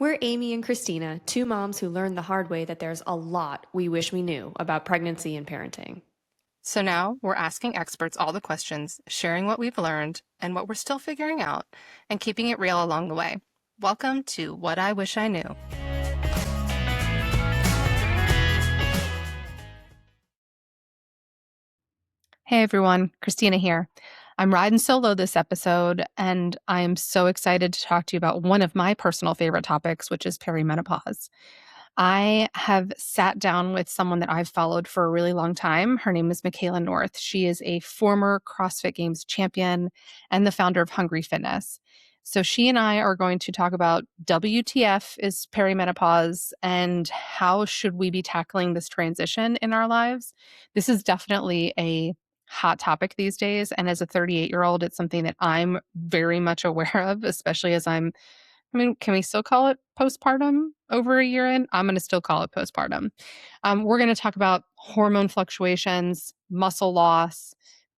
We're Amy and Christina, two moms who learned the hard way that there's a lot we wish we knew about pregnancy and parenting. So now we're asking experts all the questions, sharing what we've learned and what we're still figuring out, and keeping it real along the way. Welcome to What I Wish I Knew. Hey everyone, Christina here. I'm riding solo this episode, and I'm so excited to talk to you about one of my personal favorite topics, which is perimenopause. I have sat down with someone that I've followed for a really long time. Her name is Michaela North. She is a former CrossFit Games champion and the founder of Hungry Fitness. So she and I are going to talk about WTF is perimenopause and how should we be tackling this transition in our lives. This is definitely a hot topic these days. And as a 38-year-old, it's something that I'm very much aware of, especially as can we still call it postpartum over a year in? I'm going to still call it postpartum. We're going to talk about hormone fluctuations, muscle loss,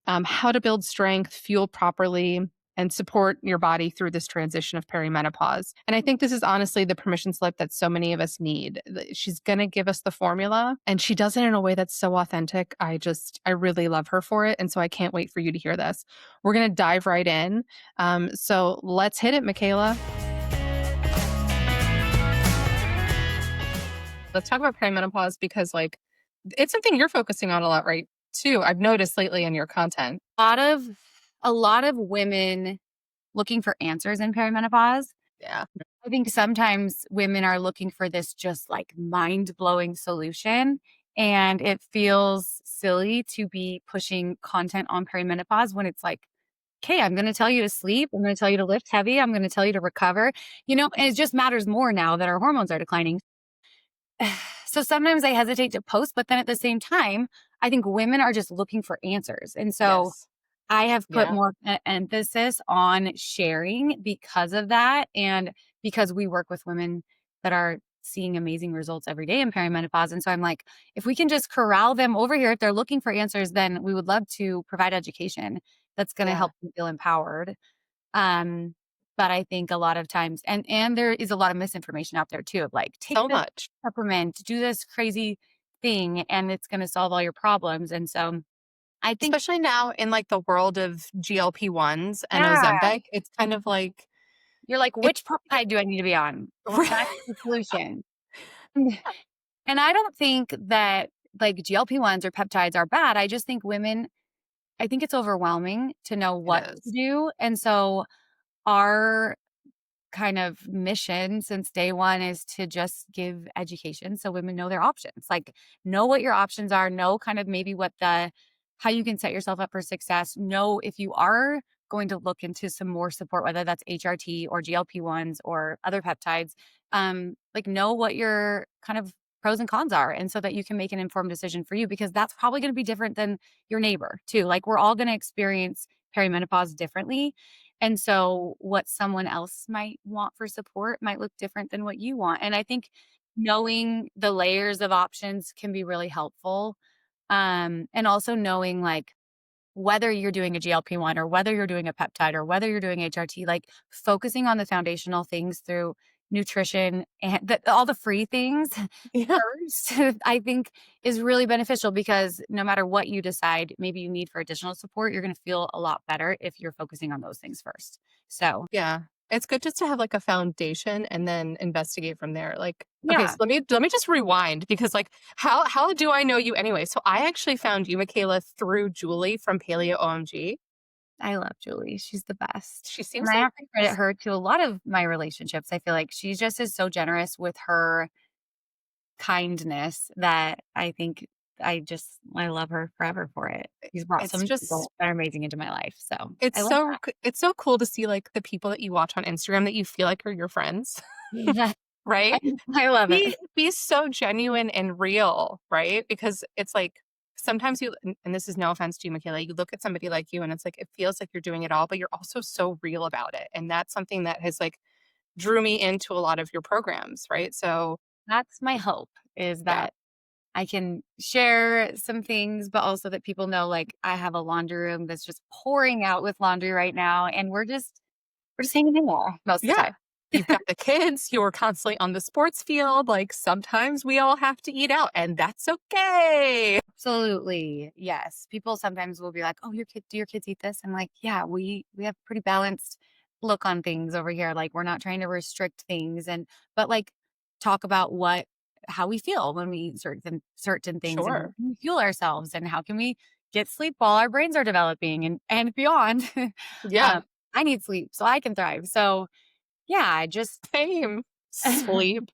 how to build strength, fuel properly, and support your body through this transition of perimenopause. And I think this is honestly the permission slip that so many of us need. She's going to give us the formula, and she does it in a way that's so authentic. I really love her for it. And so I can't wait for you to hear this. We're going to dive right in. So let's hit it, Michaela. Let's talk about perimenopause because it's something you're focusing on a lot, right? Too. I've noticed lately in your content. A lot of women looking for answers in perimenopause. Yeah. I think sometimes women are looking for this just like mind-blowing solution, and it feels silly to be pushing content on perimenopause when it's like, okay, I'm going to tell you to sleep. I'm going to tell you to lift heavy. I'm going to tell you to recover, and it just matters more now that our hormones are declining. So sometimes I hesitate to post, but then at the same time, I think women are just looking for answers. And so Yes. I have put Yeah. more emphasis on sharing because of that. And because we work with women that are seeing amazing results every day in perimenopause. And so I'm like, if we can just corral them over here, if they're looking for answers, then we would love to provide education that's going to Yeah. help them feel empowered. But I think a lot of times, and there is a lot of misinformation out there too, of like, take So this much. supplement, do this crazy thing, and it's going to solve all your problems. And so I think, Especially now in the world of GLP-1s and yeah, Ozempic, it's kind of like you're like, it, which peptide do I need to be on? That's the solution. And I don't think that like GLP-1s or peptides are bad. I just think I think it's overwhelming to know it what to is. do. And so our kind of mission since day one is to just give education so women know their options. Like, know what your options are, know kind of maybe how you can set yourself up for success. Know if you are going to look into some more support, whether that's HRT or GLP-1s or other peptides, know what your kind of pros and cons are. And so that you can make an informed decision for you, because that's probably going to be different than your neighbor too. Like, we're all going to experience perimenopause differently. And so what someone else might want for support might look different than what you want. And I think knowing the layers of options can be really helpful. And also knowing like whether you're doing a GLP-1 or whether you're doing a peptide or whether you're doing HRT, like focusing on the foundational things through nutrition and all the free things Yeah. first, I think is really beneficial, because no matter what you decide, maybe you need for additional support, you're going to feel a lot better if you're focusing on those things first. So Yeah. It's good just to have a foundation and then investigate from there. Okay, so yeah, let me just rewind because how do I know you anyway? So I actually found you, Michaela, through Julie from Paleo OMG. I love Julie. She's the best. She And seems I like have to credit her to a lot of my relationships. I feel like she just is so generous with her kindness that I think I love her forever for it. She's brought so it's many just people that are amazing into my life. So I it's love so it's so cool to see the people that you watch on Instagram that you feel like are your friends, that. right? I love it. Be so genuine and real, right? Because it's sometimes and this is no offense to you, Michaela, you look at somebody like you and it's it feels like you're doing it all, but you're also so real about it. And that's something that has drew me into a lot of your programs, right? So That's my hope, is yeah. that I can share some things, but also that people know like I have a laundry room that's just pouring out with laundry right now. And we're just hanging in there most of the Yeah. time. You've got the kids, you're constantly on the sports field. Like sometimes we all have to eat out, and that's okay. Absolutely. Yes. People sometimes will be like, "Oh, do your kids eat this?" I'm like, "Yeah, we have pretty balanced look on things over here. Like we're not trying to restrict things but like talk about how we feel when we eat certain things and how Sure. can we fuel ourselves and how can we get sleep while our brains are developing and beyond." Yeah. um, I need sleep so I can thrive. So yeah, I just Same. Sleep.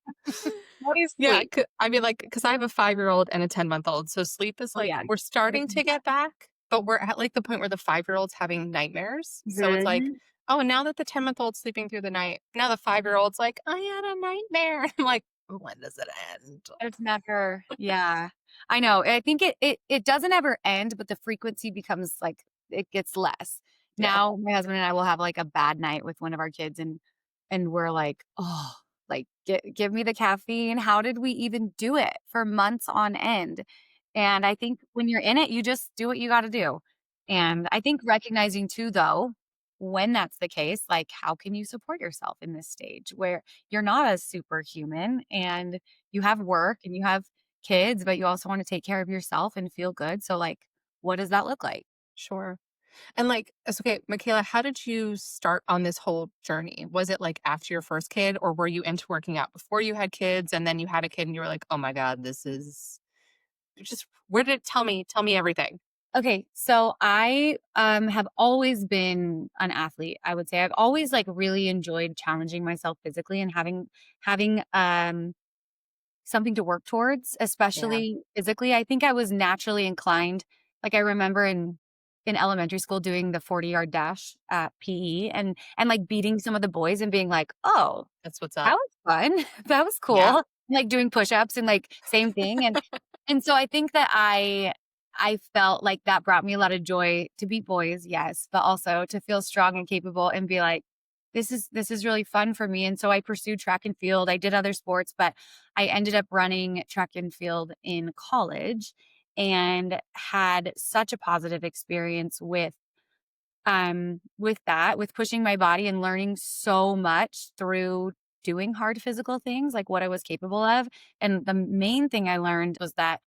what is Yeah, sleep? I mean, like, because I have a 5-year-old and a 10-month-old, so sleep is, Oh like, yeah. we're starting to get back, but we're at, like, the point where the 5-year-old's having nightmares, so it's like, Mhm. "Oh, and now that the 10-month-old's sleeping through the night, now the 5-year-old's like, 'I had a nightmare.'" I'm like, "When does it end?" It's never yeah. I know. I think it doesn't ever end, but the frequency becomes like it gets less. Yeah, Now, my husband and I will have like a bad night with one of our kids and we're like, "Oh, like give me the caffeine. How did we even do it for months on end?" And I think when you're in it, you just do what you got to do. And I think recognizing too though, when that's the case, like how can you support yourself in this stage where you're not a superhuman and you have work and you have kids, but you also want to take care of yourself and feel good. So, like, what does that look like? sure. And, like, it's okay, Michaela, how did you start on this whole journey? Was it, like, after your first kid, or were you into working out before you had kids, and then you had a kid and you were like, "Oh my god, this is" just where did tell me everything. Okay, so I have always been an athlete. I would say I've always like really enjoyed challenging myself physically and having something to work towards, Yeah. especially physically. I think I was naturally inclined. Like I remember in elementary school doing the 40-yard dash at PE and like beating some of the boys and being like, "Oh, That's what's that up. was fun. That was Yeah. cool." Like doing push-ups and like same thing and so I think that I felt like that brought me a lot of joy to beat boys, yes, but also to feel strong and capable and be like, this is really fun for me. And so I pursued track and field. I did other sports, but I ended up running track and field in college and had such a positive experience with that, with pushing my body and learning so much through doing hard physical things, like what I was capable of. And the main thing I learned was that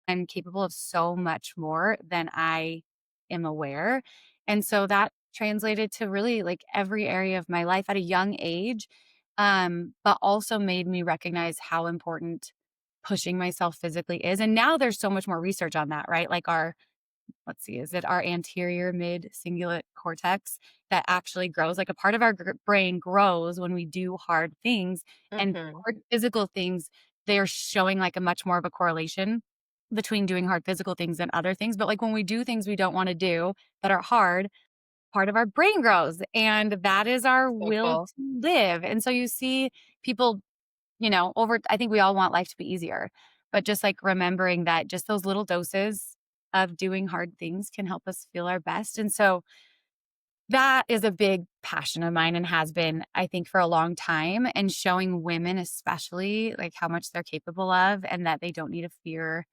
I'm capable of so much more than I am aware. And so that translated to really like every area of my life at a young age, but also made me recognize how important pushing myself physically is. And now there's so much more research on that, right? Like let's see, is it our anterior mid cingulate cortex that actually grows? Like a part of our brain grows when we do hard things and Mhm. hard physical things. They're showing like a much more of a correlation between doing hard physical things and other things. But like when we do things we don't want to do that are hard, part of our brain grows and that is our So will cool. to live. And so you see people I think we all want life to be easier, but just like remembering that just those little doses of doing hard things can help us feel our best. And so that is a big passion of mine and has been, I think, for a long time. And showing women, especially, like how much they're capable of and that they don't need to fear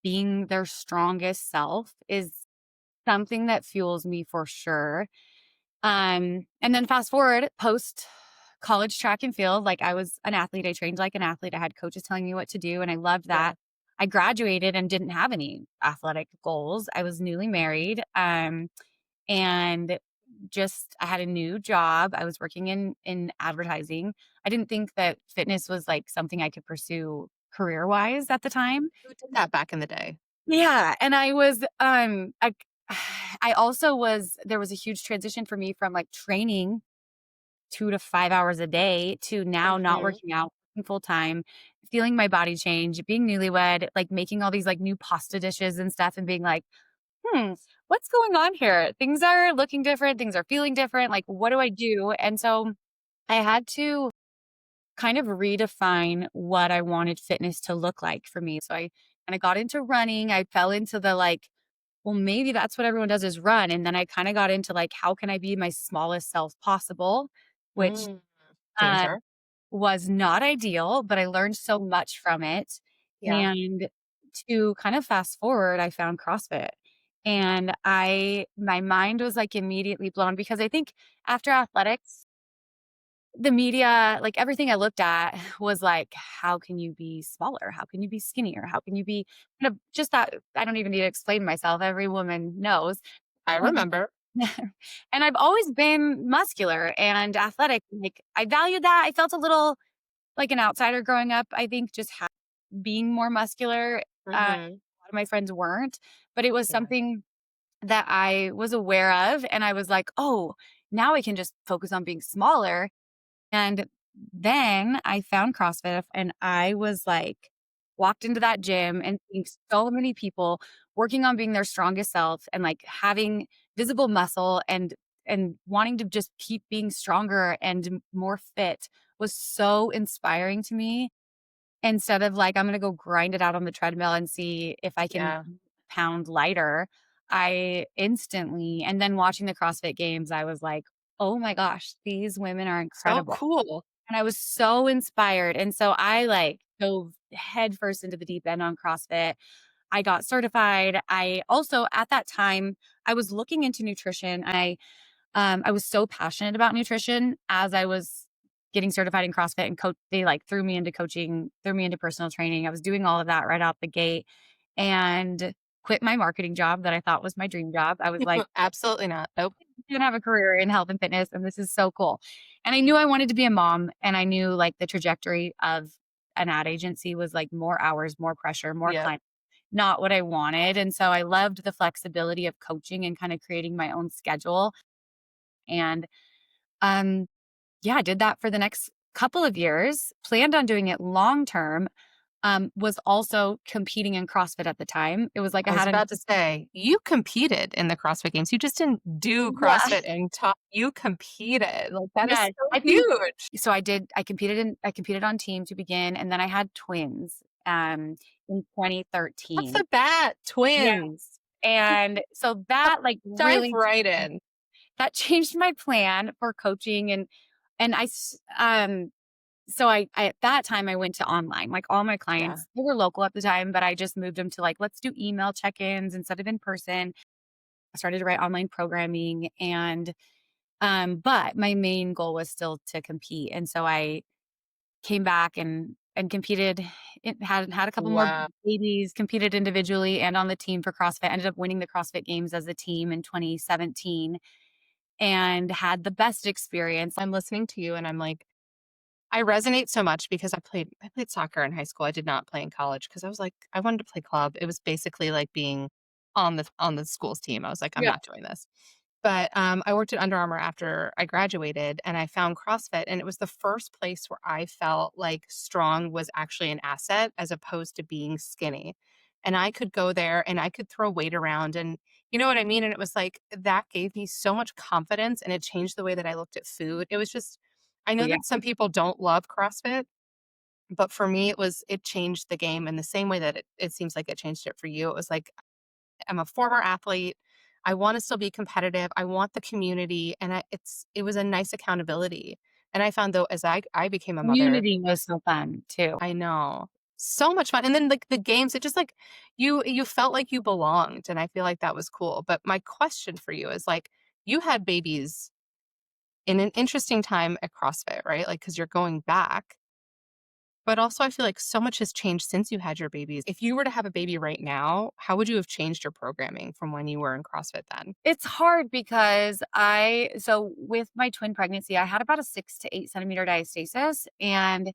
being their strongest self is something that fuels me for sure. And then fast forward post college track and field, like I was an athlete. I trained like an athlete. I had coaches telling me what to do, and I loved Yeah. that. I graduated and didn't have any athletic goals. I was newly married, and just I had a new job. I was working in advertising. I didn't think that fitness was like something I could pursue career wise at the time. Who did that back in the day? Yeah, and I was, I also was there was a huge transition for me from, like, training 2 to 5 hours a day to now not Mhm. working out, working full time, feeling my body change, being newlywed, like, making all these, like, new pasta dishes and stuff and being like, "Hmm, what's going on here? Things are looking different, things are feeling different, like, what do I do?" And so I had to kind of redefine what I wanted fitness to look like for me. So I kinda got into running. I fell into the like, well, maybe that's what everyone does is run. And then I kind of got into like, how can I be my smallest self possible? Which Mm. uh, Danger. was not ideal, but I learned so much from it. Yeah. And to kind of fast forward, I found CrossFit. And my mind was like immediately blown because I think after athletics, the media, like everything I looked at was like, how can you be smaller? How can you be skinnier? How can you be kind of just that? I don't even need to explain myself. Every woman knows. I remember. And I've always been muscular and athletic. Like I valued that. I felt a little like an outsider growing up. I think just being more muscular. A Hmm. lot of my friends weren't, but it was Yeah. something that I was aware of. And I was like, oh, now I can just focus on being smaller. And then I found CrossFit and I was like, walked into that gym and seeing so many people working on being their strongest self and like having visible muscle and wanting to just keep being stronger and more fit was so inspiring to me. Instead of like, I'm gonna go grind it out on the treadmill and see if I can Yeah. pound lighter, I instantly and then watching the CrossFit Games, I was like, "Oh my gosh, these women are So incredible." cool. And I was so inspired, and so I, like, dove headfirst into the deep end on CrossFit. I got certified. I also at that time, I was looking into nutrition. I was so passionate about nutrition as I was getting certified in CrossFit and they like threw me into coaching, threw me into personal training. I was doing all of that right out the gate and quit my marketing job that I thought was my dream job. I was like, Absolutely not. Nope. I'm gonna have a career in health and fitness and this is so cool. And I knew I wanted to be a mom and I knew like the trajectory of an ad agency was like more hours, more pressure, more Yep. clients, not what I wanted. And so I loved the flexibility of coaching and kind of creating my own schedule. And um yeah, I did that for the next couple of years, planned on doing it long term, was also competing in CrossFit at the time. It was like I I was had about to say, you competed in the CrossFit Games. You just didn't do yeah, CrossFit and talk. You competed. Like that is yeah, so I think huge. so I competed on team to begin, and then I had twins, in Off 2013. the bat, Yeah, twins. and so that, like, Dive really right in. that changed my plan for coaching and so I at that time, I went to online. Like, all my Yeah. clients, they were local at the time, but I just moved them to, like, let's do email check-ins instead of in person. I started to write online programming but my main goal was still to compete, and so I came back and competed. It had a couple more Wow. babies, competed individually and on the team for CrossFit, ended up winning the CrossFit Games as a team in 2017 and had the best experience. I'm listening to you and I'm like, I resonate so much because I played soccer in high school. I did not play in college because I was like, I wanted to play club. It was basically like being on the school's team. I was like, I'm Yeah. not doing this. But I worked at Under Armour after I graduated and I found CrossFit. And it was the first place where I felt like strong was actually an asset as opposed to being skinny. And I could go there and I could throw weight around and you know what I mean? And it was like that gave me so much confidence and it changed the way that I looked at food. It was just, I know Yeah. that some people don't love CrossFit, but for me, it changed the game in the same way that it seems like it changed it for you. It was like I'm a former athlete. I want to still be competitive. I want the community, and it was a nice accountability. And I found though, as I became a mother, Community was so fun too. I know so much fun. And then like the games, it just like you felt like you belonged, and I feel like that was cool. But my question for you is like, you had babies in an interesting time at CrossFit, right? Like because you're going back. But also, I feel like so much has changed since you had your babies. If you were to have a baby right now, how would you have changed your programming from when you were in CrossFit then? It's hard because so with my twin pregnancy, I had about a 6 to 8 centimeter diastasis. And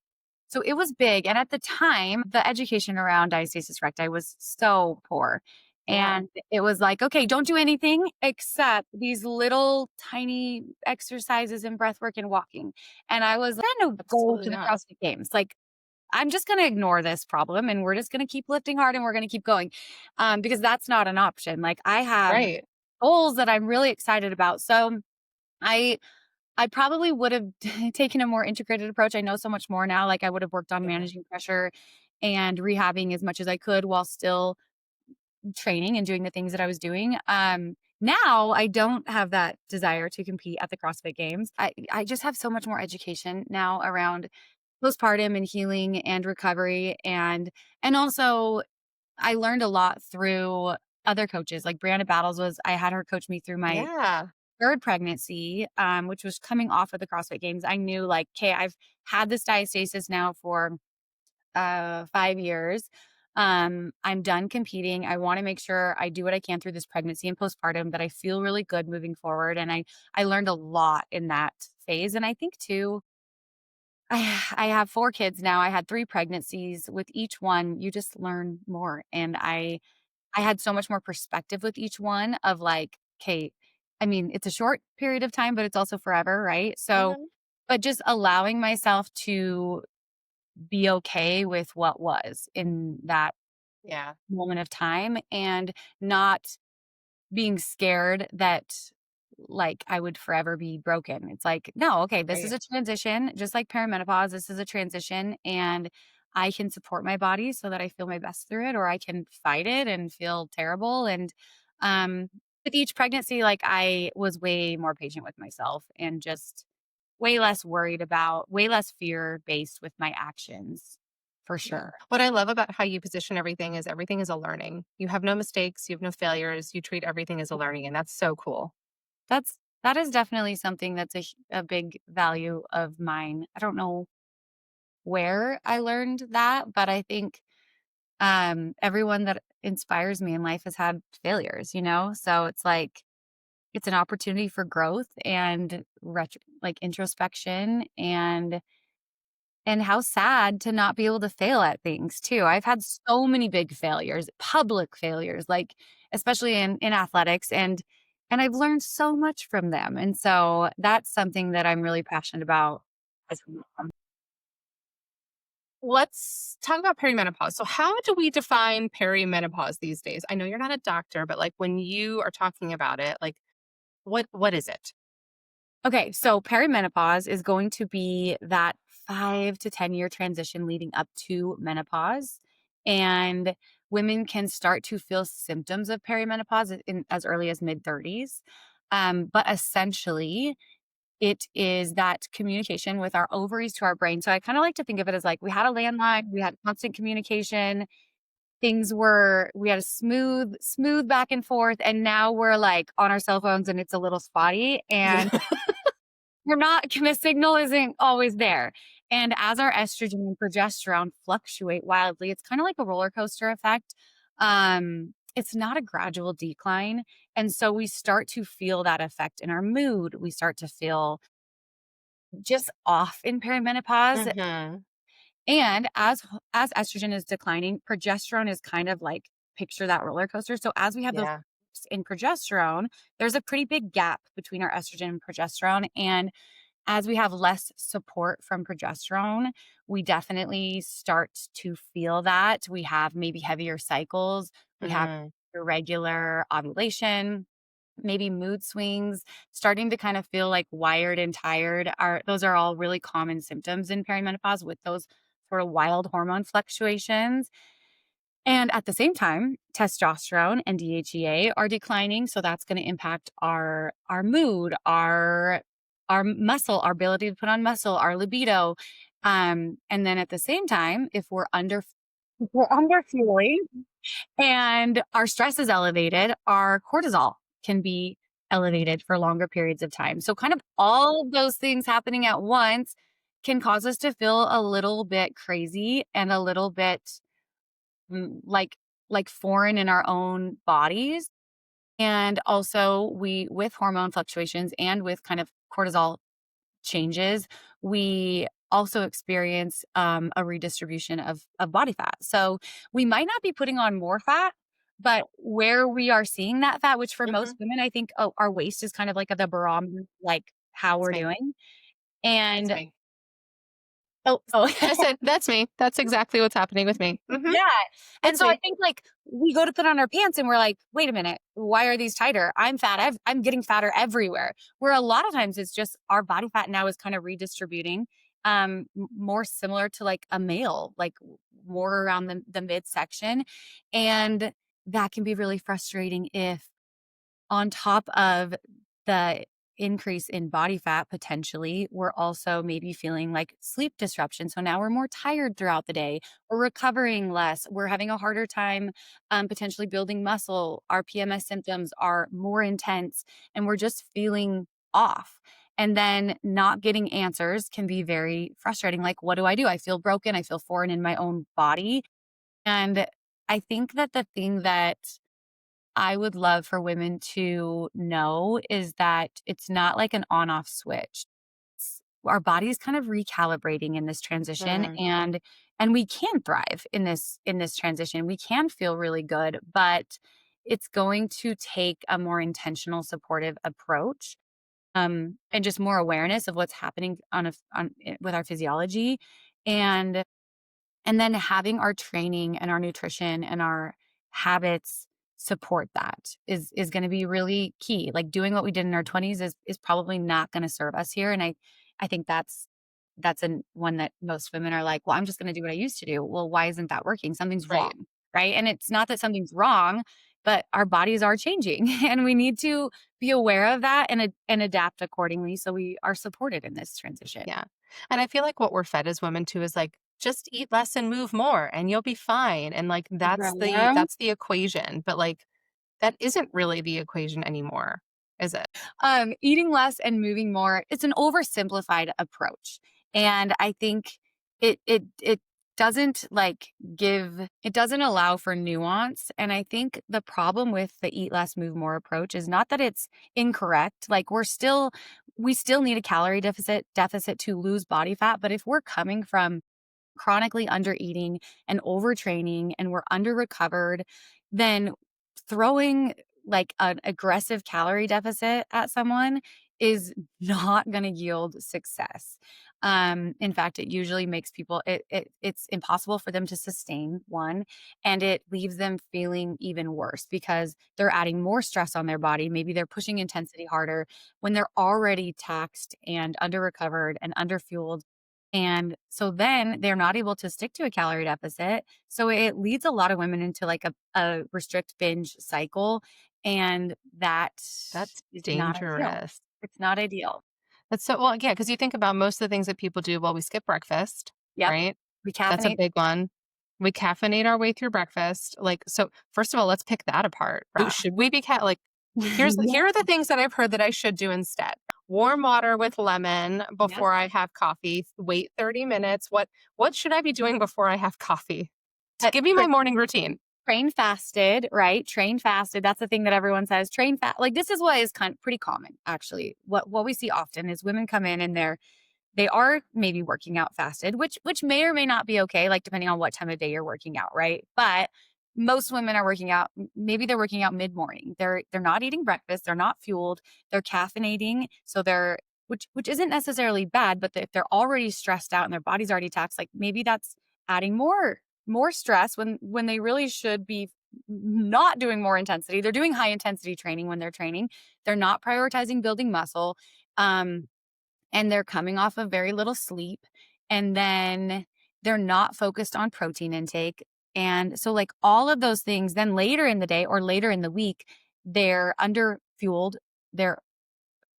so it was big. And at the time, the education around diastasis recti was so poor. Yeah, And it was like, okay, don't do anything except these little tiny exercises and breath work and walking. And I was trying to go absolutely to the not. CrossFit Games. Like, I'm just going to ignore this problem and we're just going to keep lifting hard and we're going to keep going because that's not an option. Like, I have Right. goals that I'm really excited about. So I I probably would have taken a more integrated approach. I know so much more now. Like, I would have worked on Yeah. managing pressure and rehabbing as much as I could while still training and doing the things that I was doing. Now I don't have that desire to compete at the CrossFit Games. I just have so much more education now around postpartum and healing and recovery and also I learned a lot through other coaches. Like Brianna Battles I had her coach me through my Yeah. third pregnancy, which was coming off of the CrossFit Games, I knew like, okay, I've had this diastasis now for 5 years. I'm done competing. I want to make sure I do what I can through this pregnancy and postpartum, that I feel really good moving forward. And I learned a lot in that phase. And I think too, I have 4 kids now. I had 3 pregnancies. With each one, you just learn more. And I had so much more perspective with each one of like, okay, I mean, it's a short period of time, but it's also forever, right? So, Mhm. but just allowing myself to be okay with what was in that Yeah. moment of time, and not being scared that like I would forever be broken. It's like, no, okay, this is Right. a transition, just like perimenopause. This is a transition, and I can support my body so that I feel my best through it, or I can fight it and feel terrible. And um, with each pregnancy, like I was way more patient with myself and just way less worried about, way less fear based with my actions, for Yeah. sure. What I love about how you position everything is a learning. You have no mistakes, you have no failures, you treat everything as a learning, and that's so cool. That is definitely something that's a big value of mine. I don't know where I learned that, but I think everyone that inspires me in life has had failures, you know? So it's like it's an opportunity for growth and like introspection, and how sad to not be able to fail at things too. I've had so many big failures, public failures, like especially in athletics, and I've learned so much from them. And so that's something that I'm really passionate about as a mom. Let's talk about perimenopause. So, how do we define perimenopause these days? I know you're not a doctor, but like when you are talking about it, like what is it? Okay, so perimenopause is going to be that 5 to 10 year transition leading up to menopause. And women can start to feel symptoms of perimenopause in as early as mid 30s. But essentially, it is that communication with our ovaries to our brain. So I kind of like to think of it as like we had a landline, we had constant communication, we had a smooth back and forth. And now we're like on our cell phones and it's a little spotty. And Yeah. we're not the signal isn't always there. And as our estrogen and progesterone fluctuate wildly, it's kind of like a roller coaster effect. It's not a gradual decline. And so we start to feel that effect in our mood. We start to feel just off in perimenopause. Hmm. And as estrogen is declining, progesterone is kind of like picture that roller coaster. So as we have those Yeah. peaks in progesterone, there's a pretty big gap between our estrogen and progesterone. And as we have less support from progesterone, we definitely start to feel that. We have maybe heavier cycles, we have Mm. irregular ovulation, maybe mood swings, starting to kind of feel like wired and tired. Are those are all really common symptoms in perimenopause with those sort of wild hormone fluctuations. And at the same time, testosterone and DHEA are declining, so that's going to impact our mood, our muscle, our ability to put on muscle, our libido. And then at the same time, if we're under fueling and our stress is elevated, our cortisol can be elevated for longer periods of time. So kind of all of those things happening at once can cause us to feel a little bit crazy and a little bit like foreign in our own bodies. And also with hormone fluctuations and with kind of cortisol changes, we also experience a redistribution of body fat. So we might not be putting on more fat, but where we are seeing that fat, which for Hmm. most women, I think, oh, our waist is kind of like the barometer, like how That's we're me. doing. That's And me. oh, I said that's me. That's exactly what's happening with me. Hmm. yeah. And That's so I me. think like we go to put on our pants and we're like, wait a minute, why are these tighter? I'm fat. I'm getting fatter everywhere. Where a lot of times it's just our body fat now is kind of redistributing, more similar to like a male, like more around the midsection. And that can be really frustrating if on top of the increase in body fat potentially, we're also maybe feeling like sleep disruption. So now we're more tired throughout the day. We're recovering less. We're having a harder time potentially building muscle. Our PMS symptoms are more intense and we're just feeling off. And then not getting answers can be very frustrating. Like, what do? I feel broken. I feel foreign in my own body. And I think that the thing that I would love for women to know is that it's not like an on-off switch. Our body's kind of recalibrating in this transition, Mm. and we can thrive in this transition. We can feel really good, but it's going to take a more intentional supportive approach, and just more awareness of what's happening with our physiology, and then having our training and our nutrition and our habits support that is going to be really key. Like doing what we did in our 20s is probably not going to serve us here. And I think that's one that most women are like, well, I'm just going to do what I used to do. Well, why isn't that working? Something's Right. wrong. Right. And it's not that something's wrong, but our bodies are changing and we need to be aware of that and adapt accordingly. So we are supported in this transition. Yeah. And I feel like what we're fed as women too is like, just eat less and move more and you'll be fine. And like Right. that's the equation. But like that isn't really the equation anymore, is it? Eating less and moving more, it's an oversimplified approach. And I think it doesn't it doesn't allow for nuance. And I think the problem with the eat less, move more approach is not that it's incorrect. Like we still need a calorie deficit to lose body fat. But if we're coming from chronically under eating and overtraining and we're under recovered, then throwing like an aggressive calorie deficit at someone is not going to yield success. In fact, it usually makes people it's impossible for them to sustain one, and it leaves them feeling even worse because they're adding more stress on their body. Maybe they're pushing intensity harder when they're already taxed and under recovered and under fueled, and so then they're not able to stick to a calorie deficit. So it leads a lot of women into like a restrict binge cycle. And that That's is not ideal. dangerous. It's not ideal. That's so, well, yeah, because you think about most of the things that people do. Well, we skip breakfast, Yep. right? We That's a caffeinate. big one. We caffeinate our way through breakfast. Like, so first of all, let's pick that apart. Rah. Should we be like, Yeah. here are the things that I've heard that I should do instead. Warm water with lemon Yep. before I have coffee. Wait 30 minutes. What should I be doing before I have coffee? Give me my morning routine. Train fasted, right? Train fasted. That's the thing that everyone says. Train fast. Like this is what is pretty common, actually. What we see often is women come in and they are maybe working out fasted, which may or may not be okay, like depending on what time of day you're working out, right? But most women are working out, maybe they're working out mid-morning. They're not eating breakfast, they're not fueled, they're caffeinating, so they're which isn't necessarily bad, but if they're already stressed out and their body's already taxed, like maybe that's adding more stress when they really should be not doing more intensity. They're doing high intensity training when they're training. They're not prioritizing building muscle. And they're coming off of very little sleep, and then they're not focused on protein intake. And so like all of those things, then later in the day or later in the week, they're under fueled, they're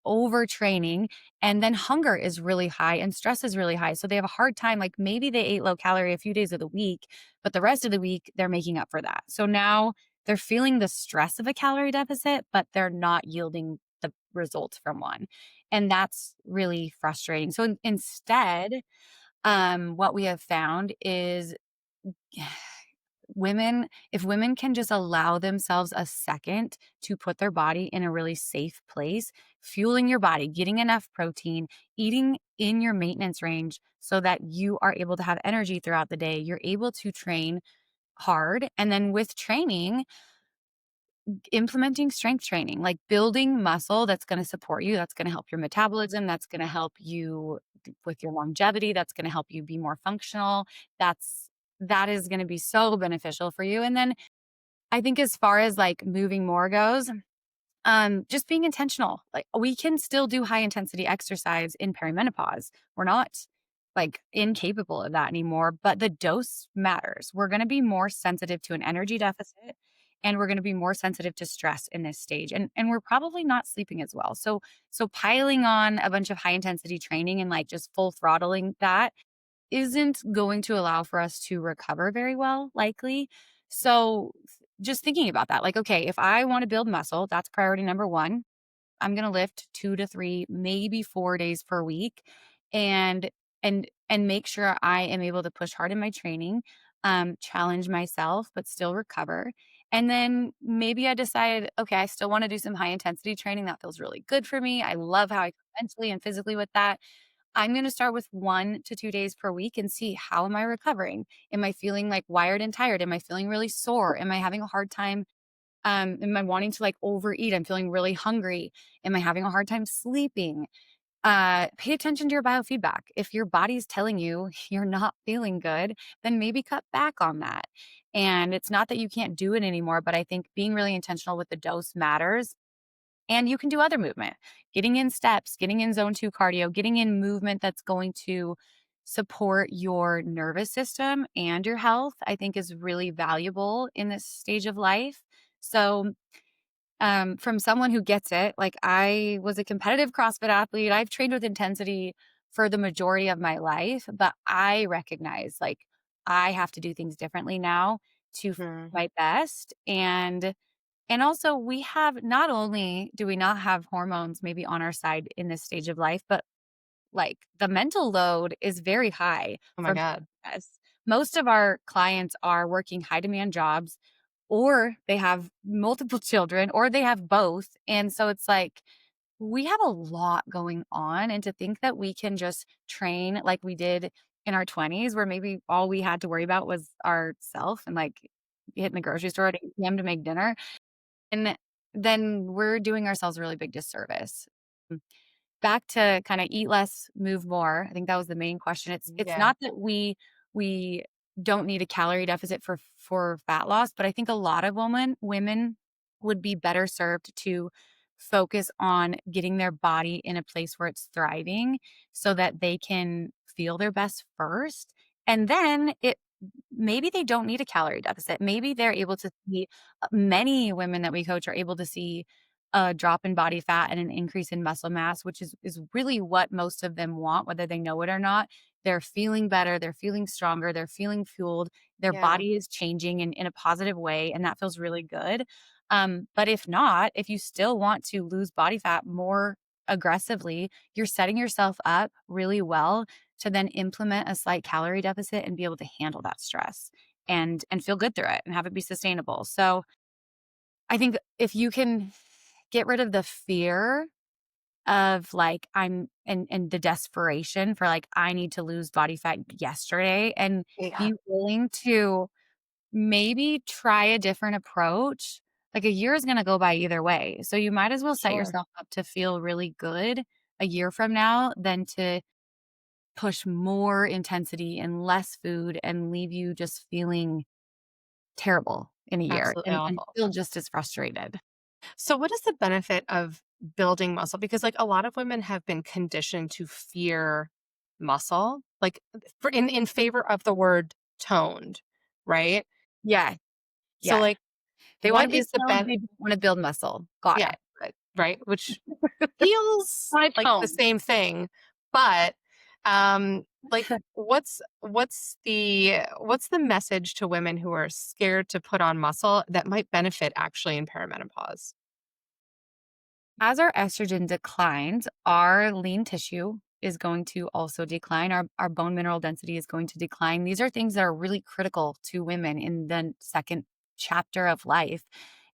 overtraining, and then hunger is really high and stress is really high. So they have a hard time. Like maybe they ate low calorie a few days of the week, but the rest of the week they're making up for that. So now they're feeling the stress of a calorie deficit, but they're not yielding the results from one. And that's really frustrating. So instead, what we have found is if women can just allow themselves a second to put their body in a really safe place, fueling your body, getting enough protein, eating in your maintenance range so that you are able to have energy throughout the day, you're able to train hard. And then with training, implementing strength training, like building muscle that's going to support you, that's going to help your metabolism, that's going to help you with your longevity, that's going to help you be more functional. That is going to be so beneficial for you. And then I think as far as like moving more goes, just being intentional. Like we can still do high intensity exercise in perimenopause. We're not like incapable of that anymore, but the dose matters. We're going to be more sensitive to an energy deficit and we're going to be more sensitive to stress in this stage. And we're probably not sleeping as well. So piling on a bunch of high intensity training and like just full throttling that isn't going to allow for us to recover very well, likely. So just thinking about that, like, okay, if I want to build muscle, that's priority number one. I'm going to lift 2 to 3, maybe 4 days per week, and and make sure I am able to push hard in my training, challenge myself, but still recover. And then maybe I decide, okay, I still want to do some high intensity training. That feels really good for me. I love how I feel mentally and physically with that. I'm going to start with 1 to 2 days per week and see, how am I recovering? Am I feeling like wired and tired? Am I feeling really sore? Am I having a hard time? Am I wanting to like overeat? I'm feeling really hungry. Am I having a hard time sleeping? Pay attention to your biofeedback. If your body's telling you you're not feeling good, then maybe cut back on that. And it's not that you can't do it anymore, but I think being really intentional with the dose matters. And you can do other movement, getting in steps, getting in zone 2 cardio, getting in movement that's going to support your nervous system and your health, I think is really valuable in this stage of life. So, from someone who gets it, like I was a competitive CrossFit athlete, I've trained with intensity for the majority of my life, but I recognize like I have to do things differently now to Mhm. my best. And also, we have, not only do we not have hormones maybe on our side in this stage of life, but like the mental load is very high Oh my from God. us. Most of our clients are working high demand jobs, or they have multiple children, or they have both. And so it's like we have a lot going on. And to think that we can just train like we did in our 20s, where maybe all we had to worry about was ourself and like hitting the grocery store at 8 p.m. to make dinner, and then we're doing ourselves a really big disservice. Mm. Back to kind of eat less, move more. I think that was the main question. It's Yeah. not that we don't need a calorie deficit for fat loss, but I think a lot of women would be better served to focus on getting their body in a place where it's thriving so that they can feel their best first. And then it maybe they don't need a calorie deficit. Maybe they're able to see, many women that we coach are able to see a drop in body fat and an increase in muscle mass, which is really what most of them want, whether they know it or not. They're feeling better, they're feeling stronger, they're feeling fueled, their Yeah. body is changing in a positive way, and that feels really good. But if not, if you still want to lose body fat more aggressively, you're setting yourself up really well to then implement a slight calorie deficit and be able to handle that stress and feel good through it and have it be sustainable. So I think if you can get rid of the fear of like and the desperation for like I need to lose body fat yesterday, and Yeah. be willing to maybe try a different approach. Like a year is going to go by either way. So you might as well set Sure. yourself up to feel really good a year from now than to push more intensity and less food and leave you just feeling terrible in a year Absolutely and awful. feel just as frustrated. So what is the benefit of building muscle? Because like a lot of women have been conditioned to fear muscle, like in favor of the word toned, right? Yeah, So yeah. like They wanna what be is the toned, they don't wanna build muscle. Got yeah, it. right, which feels My like the tone. same thing, but like what's the message to women who are scared to put on muscle that might benefit actually in perimenopause? As our estrogen declines, our lean tissue is going to also decline. Our bone mineral density is going to decline. These are things that are really critical to women in the second chapter of life.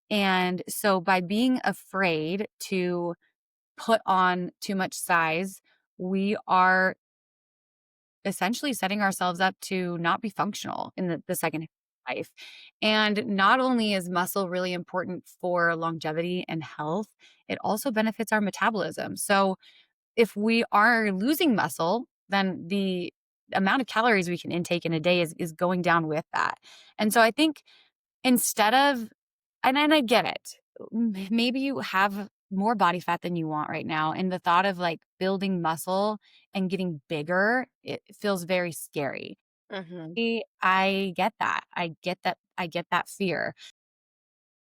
And so by being afraid to put on too much size, we are essentially setting ourselves up to not be functional in the second half of life. And not only is muscle really important for longevity and health, it also benefits our metabolism. So if we are losing muscle, then the amount of calories we can intake in a day is going down with that. And so I think instead of, and I get it, maybe you have more body fat than you want right now. And the thought of like building muscle and getting bigger, it feels very scary. Hmm. I get that. I get that. I get that fear.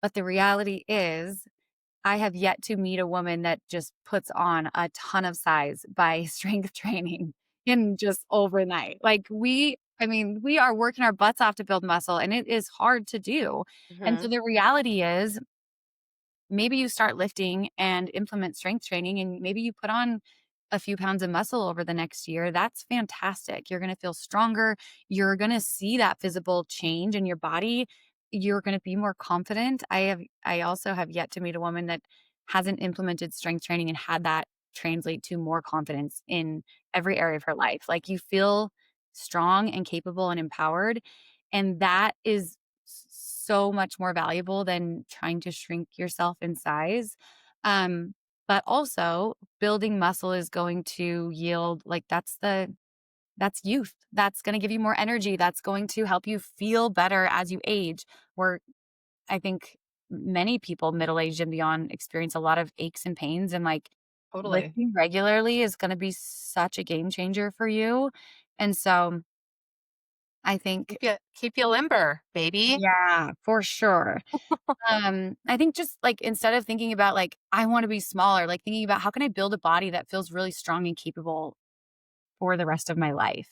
But the reality is I have yet to meet a woman that just puts on a ton of size by strength training in just overnight. Like I mean, we are working our butts off to build muscle and it is hard to do. And so Mhm. the reality is maybe you start lifting and implement strength training and maybe you put on a few pounds of muscle over the next year. That's fantastic. You're going to feel stronger. You're going to see that visible change in your body. You're going to be more confident. I also have yet to meet a woman that hasn't implemented strength training and had that translate to more confidence in every area of her life. Like you feel strong and capable and empowered. And that is so much more valuable than trying to shrink yourself in size. But also building muscle is going to yield like that's youth. That's going to give you more energy. That's going to help you feel better as you age. Where I think many people middle aged and beyond experience a lot of aches and pains and like Totally. lifting regularly is going to be such a game changer for you. And so I think Keep you limber, baby. yeah, for sure. I think just like instead of thinking about like, I want to be smaller, like thinking about how can I build a body that feels really strong and capable for the rest of my life?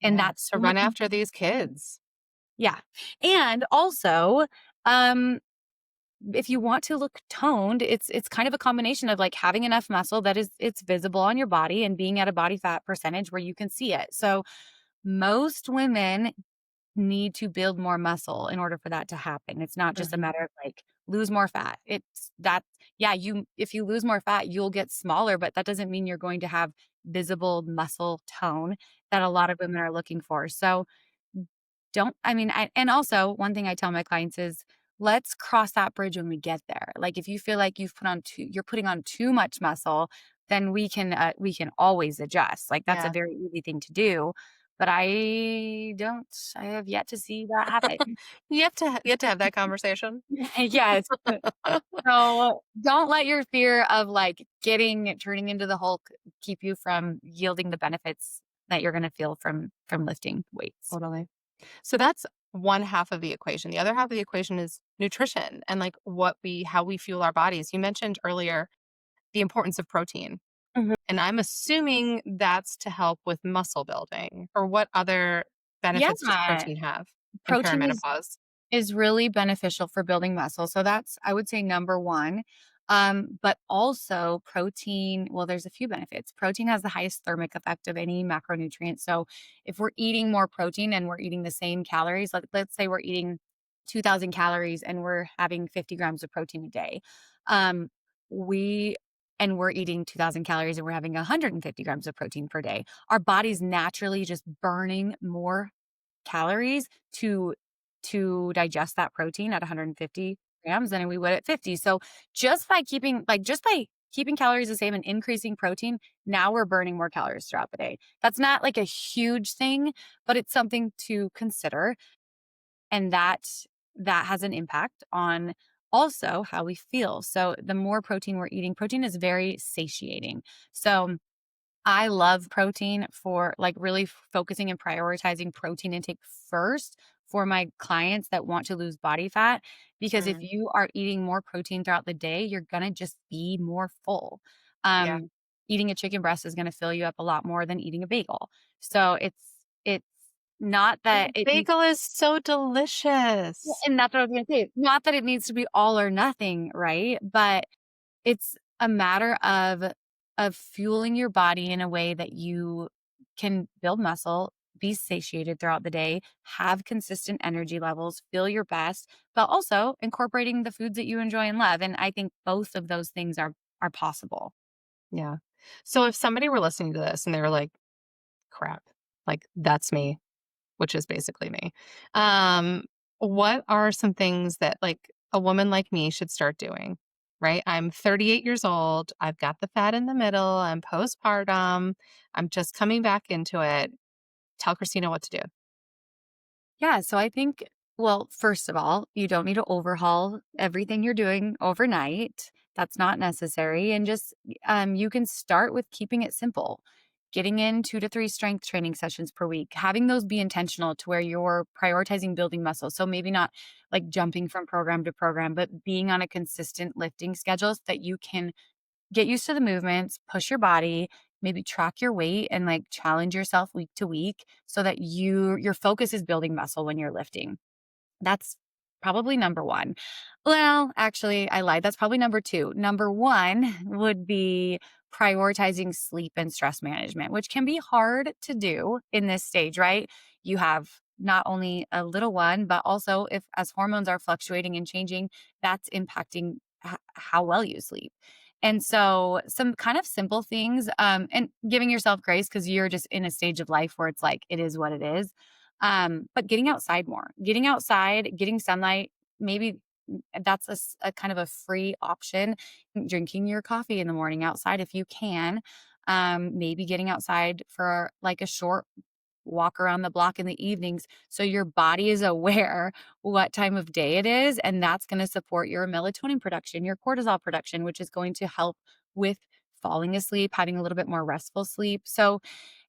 And Yeah, that's to so much, run after these kids. yeah. And also, um, if you want to look toned, it's kind of a combination of like having enough muscle that is it's visible on your body and being at a body fat percentage where you can see it. So most women need to build more muscle in order for that to happen. It's not just a Mhm. matter of like lose more fat. It's that yeah, you if you lose more fat, you'll get smaller, but that doesn't mean you're going to have visible muscle tone that a lot of women are looking for. So don't I mean and also one thing I tell my clients is let's cross that bridge when we get there. Like if you feel like you're putting on too much muscle, then we can always adjust. Like that's a Yeah. very easy thing to do. But I have yet to see that happen. You have to have that conversation. Yes. So don't let your fear of like turning into the Hulk keep you from yielding the benefits that you're going to feel from lifting weights. Totally. So that's one half of the equation. The other half of the equation is nutrition and like how we fuel our bodies. You mentioned earlier the importance of protein. Mhm. And I'm assuming that's to help with muscle building. Or what other benefits does Yeah. protein have in Protein perimenopause? is really beneficial for building muscle. So that's, I would say, number one. But also protein, well, there's a few benefits. Protein has the highest thermic effect of any macronutrient. So if we're eating more protein and we're eating the same calories, let's say we're eating 2,000 calories and we're having 50 grams of protein a day. Um, we and we're eating 2,000 calories and we're having 150 grams of protein per day. Our body's naturally just burning more calories to digest that protein at 150 grams than we would at 50. So just by keeping calories the same and increasing protein, now we're burning more calories throughout the day. That's not like a huge thing, but it's something to consider. And that has an impact on also how we feel. So the more protein we're eating, protein is very satiating. So I love protein for like really focusing and prioritizing protein intake first for my clients that want to lose body fat. Because if Mm, you are eating more protein throughout the day, you're going to just be more full. yeah. Um, Eating a chicken breast is going to fill you up a lot more than eating a bagel. So it's not that it needs Bagel is so yeah, delicious. and that's what I was going to say. Not that it needs to be all or nothing, right? But it's a matter of fueling your body in a way that you can build muscle, be satiated throughout the day, have consistent energy levels, feel your best, but also incorporating the foods that you enjoy and love. And I think both of those things are possible. Yeah. So if somebody were listening to this and they were like, crap, like that's me, which is basically me. Um, what are some things that like a woman like me should start doing? Right? I'm 38 years old. I've got the fat in the middle. I'm postpartum. I'm just coming back into it. Tell Christina what to do. Yeah, so I think well, first of all, you don't need to overhaul everything you're doing overnight. That's not necessary and just you can start with keeping it simple. getting in 2 to 3 strength training sessions per week, having those be intentional to where you're prioritizing building muscle. So maybe not like jumping from program to program, but being on a consistent lifting schedule so that you can get used to the movements, push your body, maybe track your weight and like challenge yourself week to week so that your focus is building muscle when you're lifting. That's probably number 1. Well, actually, I lied. That's probably number 2. Number 1 would be prioritizing sleep and stress management, which can be hard to do in this stage, right? You have not only a little one, but also if as hormones are fluctuating and changing, that's impacting how well you sleep. And so some kind of simple things, and giving yourself grace because you're just in a stage of life where it's like, it is what it is. But getting outside more, getting outside, getting sunlight, maybe that's a kind of a free option. Drinking your coffee in the morning outside if you can. Maybe getting outside for like a short walk around the block in the evenings so your body is aware what time of day it is. And that's going to support your melatonin production, your cortisol production, which is going to help with falling asleep, having a little bit more restful sleep. So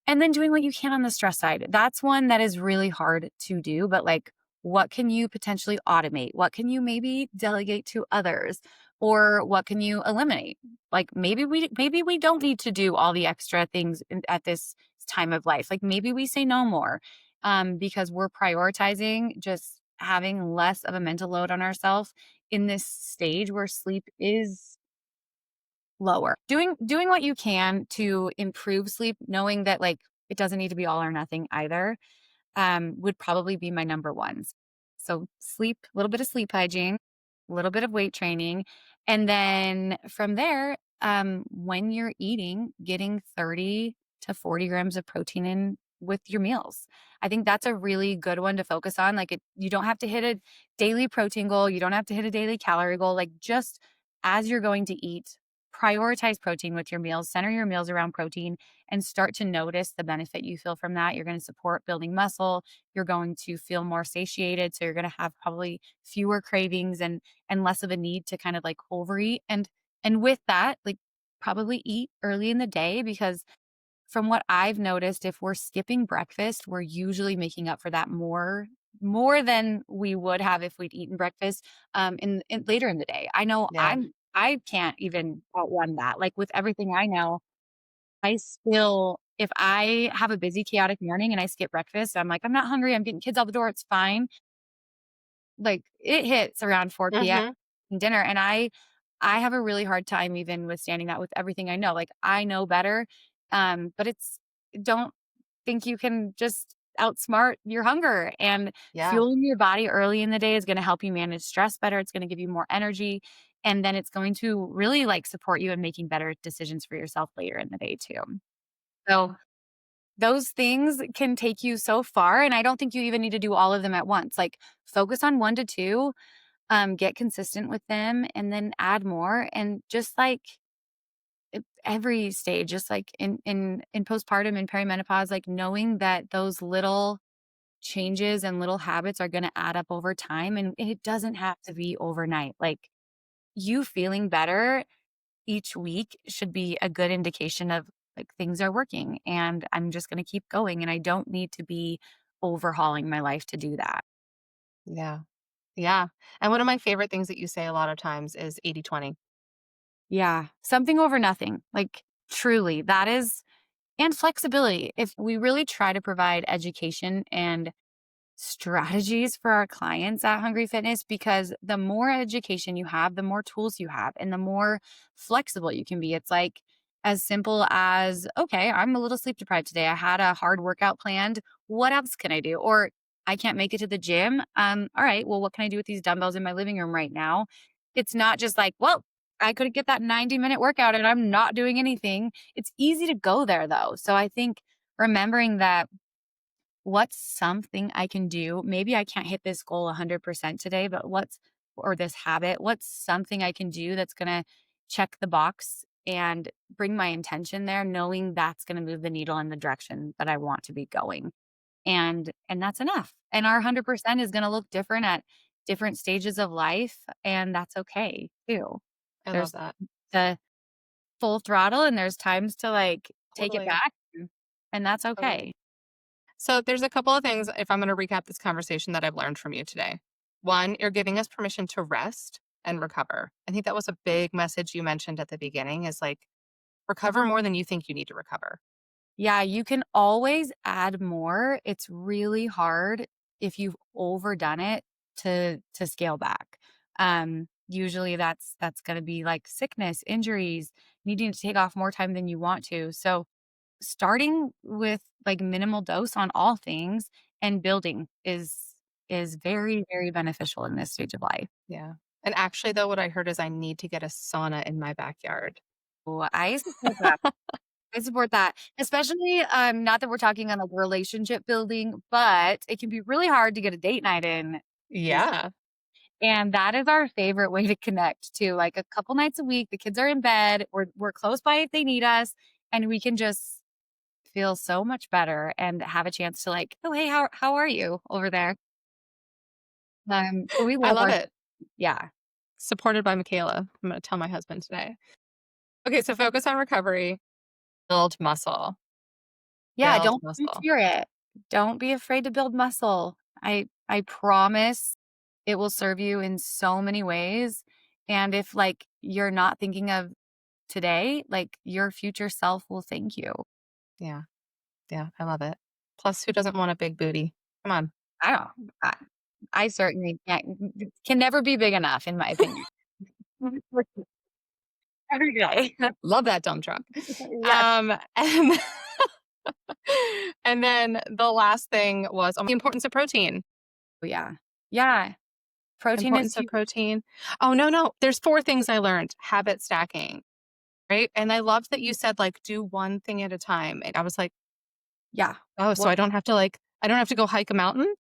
and then doing what you can on the stress side. That's one that is really hard to do, but like, what can you potentially automate? What can you maybe delegate to others? Or what can you eliminate? Like maybe we don't need to do all the extra things at this time of life. Like maybe we say no more because we're prioritizing just having less of a mental load on ourselves in this stage where sleep is lower. Doing what you can to improve sleep, knowing that like it doesn't need to be all or nothing either, would probably be my number ones. So sleep, a little bit of sleep hygiene, a little bit of weight training, and then from there, when you're eating, getting 30 to 40 grams of protein in with your meals. I think that's a really good one to focus on. Like you don't have to hit a daily protein goal. You don't have to hit a daily calorie goal. Like just as you're going to eat, prioritize protein with your meals, center your meals around protein and start to notice the benefit you feel from that. You're going to support building muscle. You're going to feel more satiated. So you're going to have probably fewer cravings and less of a need to kind of like overeat. And with that, like probably eat early in the day because from what I've noticed, if we're skipping breakfast, we're usually making up for that more than we would have if we'd eaten breakfast in later in the day. I know Yeah. I can't even outrun that. Like with everything I know, I still if I have a busy, chaotic morning and I skip breakfast, I'm like, "I'm not hungry, I'm getting kids out the door, it's fine." Like, it hits around 4 p.m. Mhm. dinner, and I have a really hard time even withstanding that with everything I know. Like, I know better, but it's don't think you can just outsmart your hunger, and Yeah. fueling your body early in the day is gonna help you manage stress better, it's gonna give you more energy, and then it's going to really, like, support you in making better decisions for yourself later in the day too. So, those things can take you so far, and I don't think you even need to do all of them at once. Like, focus on 1 to 2, get consistent with them, and then add more, and just, like, every stage, just like in postpartum and perimenopause, like, knowing that those little changes and little habits are gonna add up over time, and it doesn't have to be overnight. Like, you feeling better each week should be a good indication of like things are working and I'm just going to keep going and I don't need to be overhauling my life to do that. Yeah. Yeah. And one of my favorite things that you say a lot of times is 80/20. Yeah, something over nothing. Like truly, that is and flexibility. If we really try to provide education and strategies for our clients at Hungry Fitness because the more education you have, the more tools you have, and the more flexible you can be. It's like as simple as, okay, I'm a little sleep deprived today. I had a hard workout planned. What else can I do? Or I can't make it to the gym. All right, well, what can I do with these dumbbells in my living room right now? It's not just like, well, I couldn't get that 90-minute workout and I'm not doing anything. It's easy to go there though. So I think remembering that what's something I can do? Maybe I can't hit this goal 100% today, but or this habit, what's something I can do that's going to check the box and bring my intention there, knowing that's going to move the needle in the direction that I want to be going. And that's enough. And our 100% is going to look different at different stages of life. And that's okay too. I love There's that. the full throttle and there's times to like take it Totally. back and that's Totally. okay. So there's a couple of things, if I'm going to recap this conversation, that I've learned from you today. One, you're giving us permission to rest and recover. I think that was a big message you mentioned at the beginning, is like, recover more than you think you need to recover. Yeah, you can always add more. It's really hard if you've overdone it to scale back. Usually that's going to be like sickness, injuries, needing to take off more time than you want to. So starting with like minimal dose on all things and building is very, very beneficial in this stage of life. Yeah. And actually, though, what I heard is I need to get a sauna in my backyard. So I support that. I support that, especially, not that we're talking on like relationship building, but it can be really hard to get a date night in. Is Yeah. And that is our favorite way to connect too. Like a couple nights a week, the kids are in bed, we're close by if they need us, and we can just feel so much better and have a chance to like, oh hey, how are you over there? So we I love love our it. yeah. Supported by Michaela. I'm going to tell my husband today. Okay. So focus on recovery, build muscle, Yeah, build don't muscle. fear it. Don't be afraid to build muscle. I promise it will serve you in so many ways. And if like you're not thinking of today, like your future self will thank you. Yeah. Yeah. I love it. Plus, who doesn't want a big booty? Come on. I don't I, I certainly can never be big enough in my opinion. Every day. Love that dump truck. Yes. And and then the last thing was the importance of protein. Yeah. Yeah. Protein is Importance of huge. protein. Oh, no, no. There's 4 things I learned. Habit stacking, right? And I loved that you said, like, do one thing at a time. And I was like, Yeah. oh, so Well, I don't have to go hike a mountain?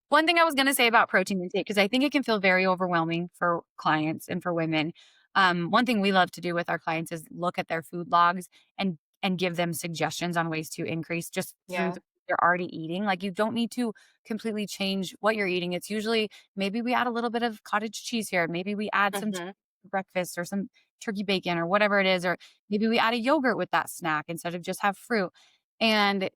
one thing I was gonna say about protein intake, because I think it can feel very overwhelming for clients and for women. One thing we love to do with our clients is look at their food logs and give them suggestions on ways to increase just through Yeah. the they're already eating. Like you don't need to completely change what you're eating. It's usually maybe we add a little bit of cottage cheese here. Maybe we add some Mhm. breakfast or some turkey bacon or whatever it is, or maybe we add a yogurt with that snack instead of just have fruit. And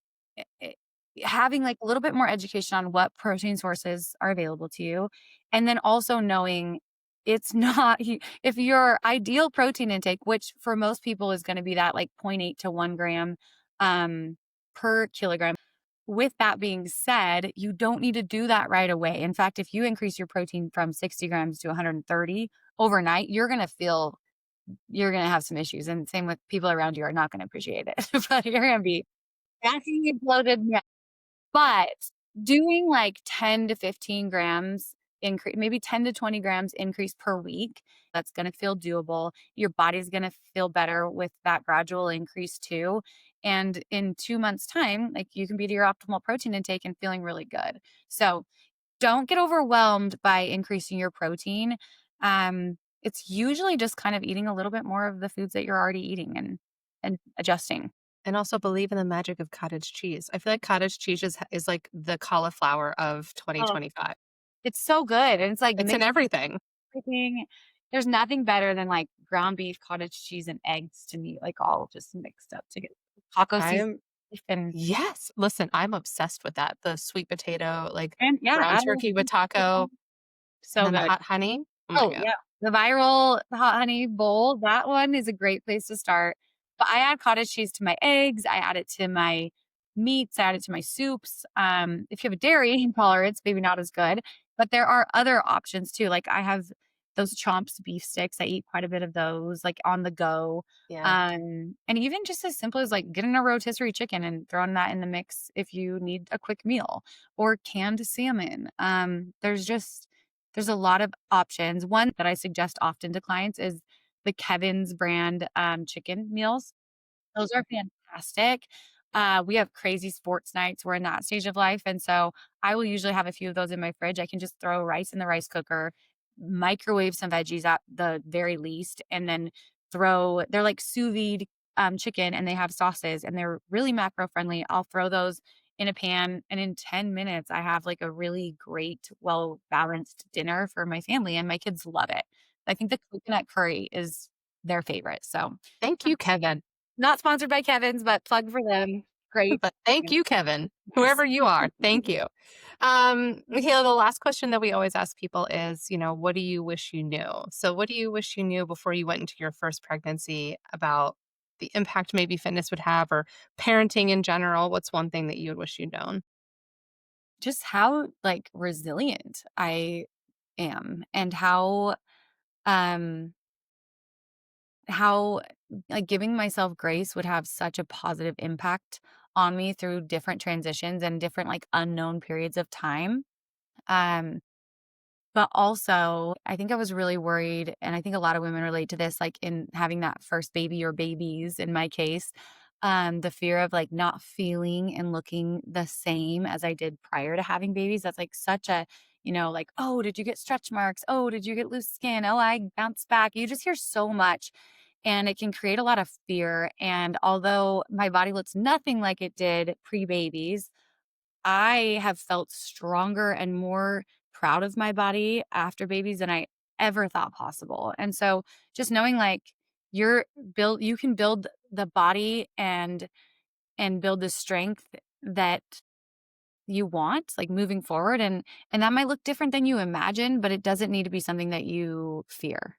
it, having like a little bit more education on what protein sources are available to you, and then also knowing it's not if your ideal protein intake, which for most people is going to be that like zero point 0.8 to 1 gram per kilogram. With that being said, you don't need to do that right away. In fact, if you increase your protein from 60 grams to 130 overnight, you're going to have some issues. And same with people around you are not going to appreciate it, but you're going to be gassy, bloated. But doing like 10 to 15 grams increase, maybe 10 to 20 grams increase per week, that's going to feel doable. Your body's going to feel better with that gradual increase too. And in 2 months' time, like you can be to your optimal protein intake and feeling really good. So don't get overwhelmed by increasing your protein. It's usually just kind of eating a little bit more of the foods that you're already eating and adjusting. And also believe in the magic of cottage cheese. I feel like cottage cheese is like the cauliflower of 2025. It's so good, and it's, like, It's in mixed everything. everything. There's nothing better than, like, ground beef, cottage cheese, and eggs to me, like, all just mixed up together. Taco seasoning I'm and Yes. Listen, I'm obsessed with that. The sweet potato, like yeah, ground add a turkey with little taco, and so then the good. hot honey. Oh my Oh, God. yeah. The viral hot honey bowl, that one is a great place to start. But I add cottage cheese to my eggs, I add it to my meats, I add it to my soups. If you have a dairy intolerance, maybe not as good, but there are other options too. Like I have those Chomps beef sticks. I eat quite a bit of those, like on the go. Yeah. And even just as simple as like getting a rotisserie chicken and throwing that in the mix if you need a quick meal, or canned salmon. There's a lot of options. One that I suggest often to clients is the Kevin's brand chicken meals. Those are fantastic. We have crazy sports nights. We're in that stage of life. And so I will usually have a few of those in my fridge. I can just throw rice in the rice cooker, microwave some veggies at the very least, and then they're like sous vide chicken and they have sauces and they're really macro friendly. I'll throw those in a pan and in 10 minutes, I have like a really great, well balanced dinner for my family and my kids love it. I think the coconut curry is their favorite. So Thank you, Kevin. not sponsored by Kevin's, but plug for them. great. But thank you, Kevin, whoever you are. Thank you. Michaela, the last question that we always ask people is, what do you wish you knew? So what do you wish you knew before you went into your first pregnancy about the impact maybe fitness would have or parenting in general? What's one thing that you would wish you'd known? Just how like resilient I am and um how like giving myself grace would have such a positive impact on me through different transitions and different like unknown periods of time. Um But also, I think I was really worried, and I think a lot of women relate to this, like in having that first baby or babies in my case, the fear of like not feeling and looking the same as I did prior to having babies. That's like such a, like, oh, did you get stretch marks? Oh, did you get loose skin? Oh, I bounced back. You just hear so much. And it can create a lot of fear. And although my body looks nothing like it did pre babies, I have felt stronger and more proud of my body after babies than I ever thought possible. And so just knowing like you can build the body and build the strength that you want like moving forward and that might look different than you imagine, but it doesn't need to be something that you fear.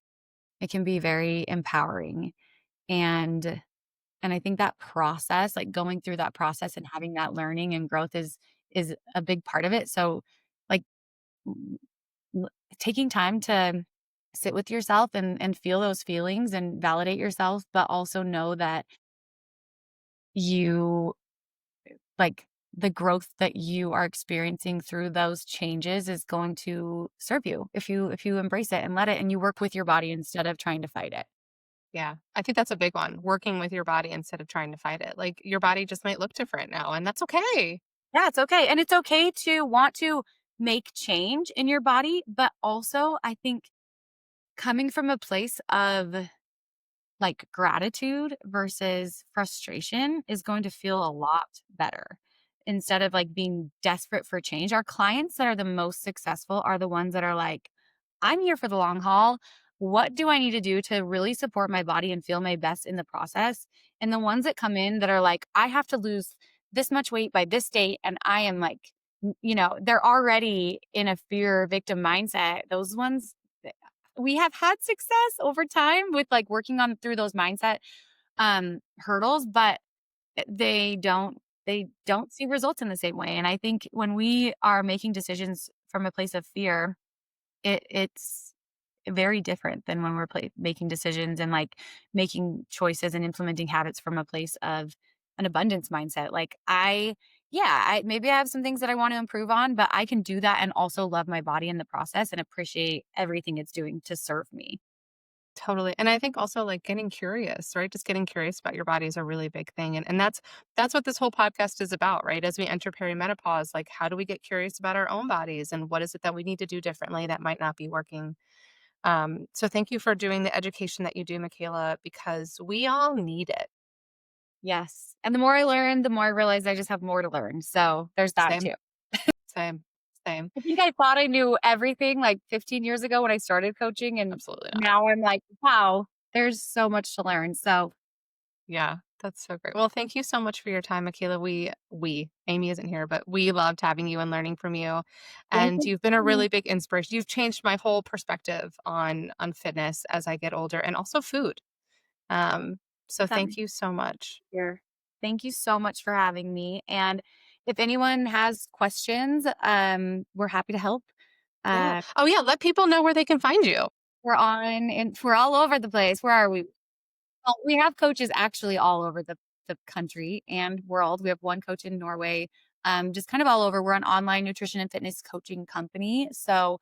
It can be very empowering. And I think that process, like going through that process and having that learning and growth is a big part of it. So like l- taking time to sit with yourself and feel those feelings and validate yourself, but also know that you like the growth that you are experiencing through those changes is going to serve you if you embrace it and let it and you work with your body instead of trying to fight it. Yeah, I think that's a big one. Working with your body instead of trying to fight it. Like your body just might look different now, and that's okay. Yeah, it's okay. And it's okay to want to make change in your body, but also I think coming from a place of like gratitude versus frustration is going to feel a lot better instead of like being desperate for change. Our clients that are the most successful are the ones that are like, I'm here for the long haul. What do I need to do to really support my body and feel my best in the process? And the ones that come in that are like, I have to lose this much weight by this date. And I am like, they're already in a fear victim mindset. Those ones, we have had success over time with like working on through those mindset hurdles, but they don't see results in the same way. And I think when we are making decisions from a place of fear, it's very different than when we're making decisions and like making choices and implementing habits from a place of an abundance mindset. Like maybe I have some things that I want to improve on, but I can do that and also love my body in the process and appreciate everything it's doing to serve me. Totally. And I think also like getting curious, right? Just getting curious about your body is a really big thing. And that's what this whole podcast is about, right? As we enter perimenopause, like how do we get curious about our own bodies and what is it that we need to do differently that might not be working? So thank you for doing the education that you do, Michaela, because we all need it. Yes. And the more I learn, the more I realize I just have more to learn. So there's that Same, too. same, same. I think I thought I knew everything like 15 years ago when I started coaching. And Absolutely not. now I'm like, wow, there's so much to learn. So Yeah, that's so great. Well, thank you so much for your time, Michaela. Amy isn't here, but we loved having you and learning from you. thank And you. you've been a really big inspiration. You've changed my whole perspective on fitness as I get older and also food. So thank you so much. Here. Thank you so much for having me. And if anyone has questions, we're happy to help. Yeah. Uh, Oh yeah, let people know where they can find you. we're all over the place. Where are we? Well, we have coaches actually all over the country and world. We have one coach in Norway, just kind of all over. We're an online nutrition and fitness coaching company. So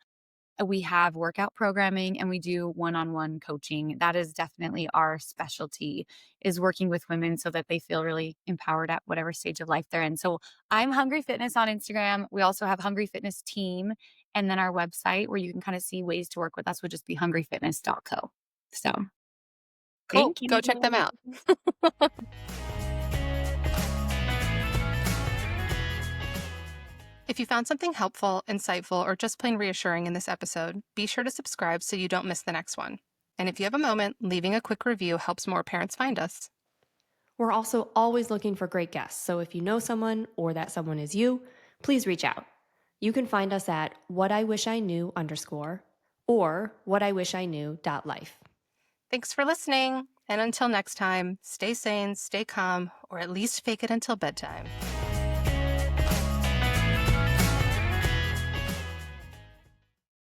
we have workout programming and we do one-on-one coaching. That is definitely our specialty, is working with women so that they feel really empowered at whatever stage of life they're in. So I'm Hungry Fitness on Instagram. We also have Hungry Fitness Team. And then our website where you can kind of see ways to work with us would just be hungryfitness.co. So Cool. thank you. Go check them out. If you found something helpful, insightful, or just plain reassuring in this episode, be sure to subscribe so you don't miss the next one. And if you have a moment, leaving a quick review helps more parents find us. We're also always looking for great guests, so if you know someone or that someone is you, please reach out. You can find us at whatIwishIknew_ or whatIwishIknew.life. Thanks for listening. And until next time, stay sane, stay calm, or at least fake it until bedtime.